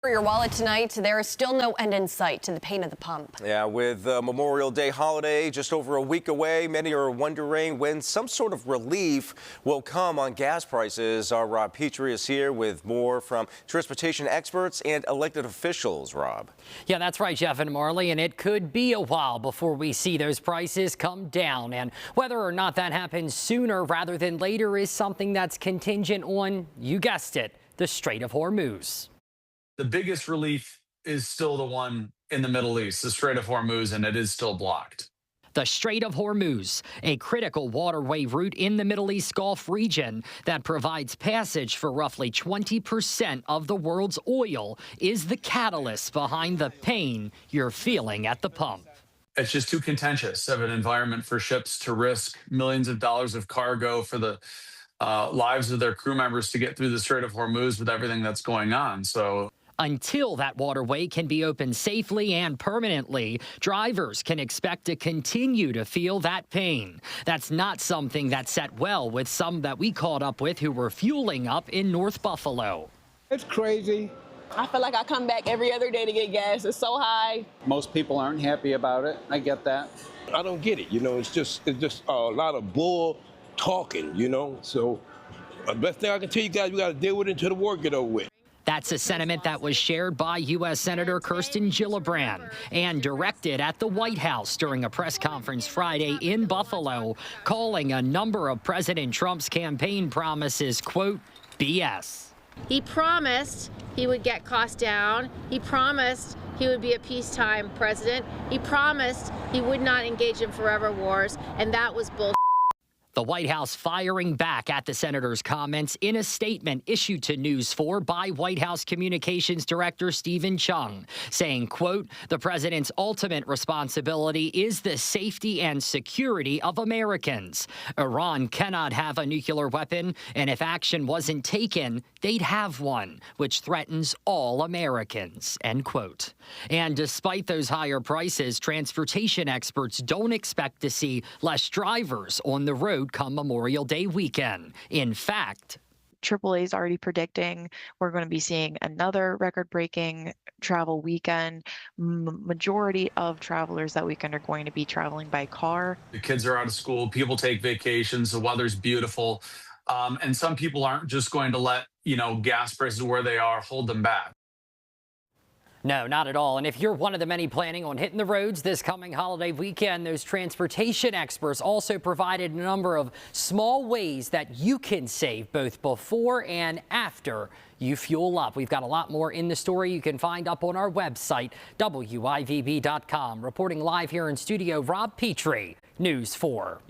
For your wallet tonight, there is still no end in sight to the pain of the pump. Yeah, with the Memorial Day holiday just over a week away, many are wondering when some sort of relief will come on gas prices. Our Rob Petrie is here with more from transportation experts and elected officials. Rob. Yeah, that's right, Jeff and Marley, and it could be a while before we see those prices come down. And whether or not that happens sooner rather than later is something that's contingent on, you guessed it, the Strait of Hormuz. The biggest relief is still the one in the Middle East, the Strait of Hormuz, and it is still blocked. The Strait of Hormuz, a critical waterway route in the Middle East Gulf region that provides passage for roughly 20% of the world's oil, is the catalyst behind the pain you're feeling at the pump. It's just too contentious of an environment for ships to risk millions of dollars of cargo for the lives of their crew members to get through the Strait of Hormuz with everything that's going on. So until that waterway can be opened safely and permanently, drivers can expect to continue to feel that pain. That's not something that sat well with some that we caught up with who were fueling up in North Buffalo. It's crazy. I feel like I come back every other day to get gas. It's so high. Most people aren't happy about it. I get that. I don't get it. It's just a lot of bull talking, So the best thing I can tell you guys, we got to deal with it until the war get over with. That's a sentiment that was shared by U.S. Senator Kirsten Gillibrand and directed at the White House during a press conference Friday in Buffalo, calling a number of President Trump's campaign promises, quote, BS. He promised he would get costs down. He promised he would be a peacetime president. He promised he would not engage in forever wars, and that was bullshit. The White House firing back at the senator's comments in a statement issued to News 4 by White House Communications Director Stephen Chung, saying, quote, the president's ultimate responsibility is the safety and security of Americans. Iran cannot have a nuclear weapon, and if action wasn't taken, they'd have one, which threatens all Americans, end quote. And despite those higher prices, transportation experts don't expect to see less drivers on the road come Memorial Day weekend. In fact, AAA is already predicting we're going to be seeing another record-breaking travel weekend. Majority of travelers that weekend are going to be traveling by car. The kids are out of school. People take vacations. The weather's beautiful. And some people aren't just going to let, gas prices where they are hold them back. No, not at all. And if you're one of the many planning on hitting the roads this coming holiday weekend, those transportation experts also provided a number of small ways that you can save both before and after you fuel up. We've got a lot more in the story you can find up on our website, WYVB.com. Reporting live here in studio, Rob Petrie, News 4.